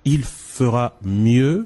Il fera mieux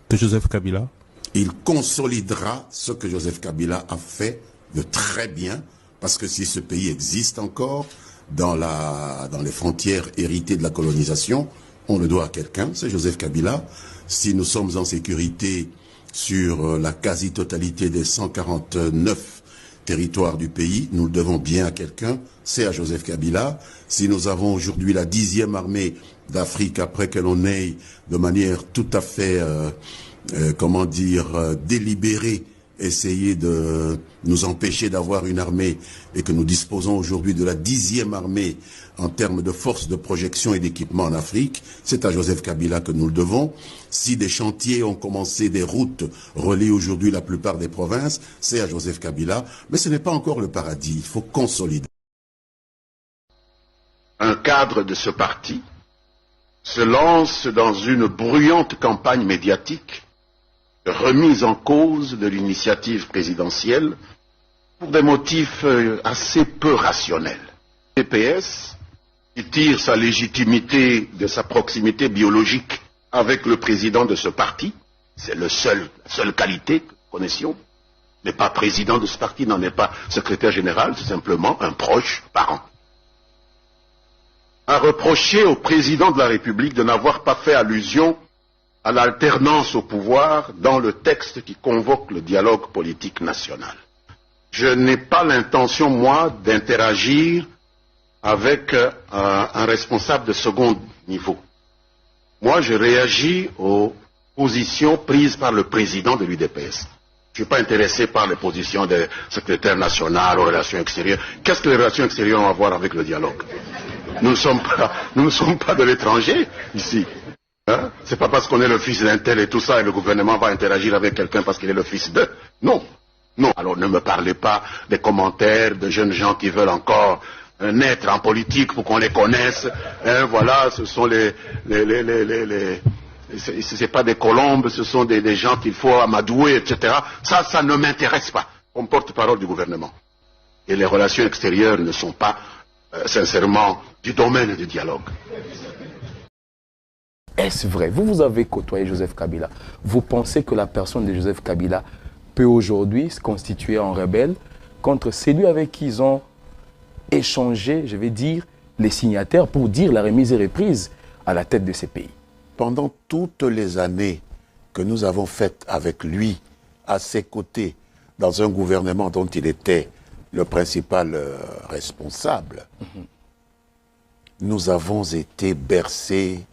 que Joseph Kabila? Il consolidera ce que Joseph Kabila a fait de très bien, parce que si ce pays existe encore dans les frontières héritées de la colonisation, on le doit à quelqu'un, c'est Joseph Kabila. Si nous sommes en sécurité sur la quasi-totalité des 149 territoires du pays, nous le devons bien à quelqu'un, c'est à Joseph Kabila. Si nous avons aujourd'hui la 10e armée d'Afrique après que l'on ait de manière tout à fait, délibérée, essayer de nous empêcher d'avoir une armée et que nous disposons aujourd'hui de la 10e armée en termes de force de projection et d'équipement en Afrique, c'est à Joseph Kabila que nous le devons. Si des chantiers ont commencé, des routes relient aujourd'hui la plupart des provinces, c'est à Joseph Kabila. Mais ce n'est pas encore le paradis, il faut consolider. Un cadre de ce parti se lance dans une bruyante campagne médiatique de remise en cause de l'initiative présidentielle pour des motifs assez peu rationnels. Le PPS, qui tire sa légitimité de sa proximité biologique avec le président de ce parti, c'est la seule qualité que nous connaissions, n'est pas président de ce parti, n'en est pas secrétaire général, c'est simplement un proche parent, a reproché au président de la République de n'avoir pas fait allusion à l'alternance au pouvoir dans le texte qui convoque le dialogue politique national. Je n'ai pas l'intention, moi, d'interagir avec un responsable de second niveau. Moi, je réagis aux positions prises par le président de l'UDPS. Je ne suis pas intéressé par les positions des secrétaires nationaux aux relations extérieures. Qu'est-ce que les relations extérieures ont à voir avec le dialogue? Nous ne sommes pas de l'étranger ici. Hein? C'est pas parce qu'on est le fils d'un tel et tout ça et le gouvernement va interagir avec quelqu'un parce qu'il est le fils d'eux. Non. Non. Alors ne me parlez pas des commentaires de jeunes gens qui veulent encore naître en politique pour qu'on les connaisse. Hein, voilà, ce sont c'est pas des colombes, ce sont des gens qu'il faut amadouer, etc. Ça ne m'intéresse pas, comme porte-parole du gouvernement. Et les relations extérieures ne sont pas, sincèrement, du domaine du dialogue. Est-ce vrai? Vous avez côtoyé Joseph Kabila. Vous pensez que la personne de Joseph Kabila peut aujourd'hui se constituer en rebelle contre celui avec qui ils ont échangé, je vais dire, les signataires pour dire la remise et reprise à la tête de ces pays? Pendant toutes les années que nous avons faites avec lui, à ses côtés, dans un gouvernement dont il était le principal responsable, nous avons été bercés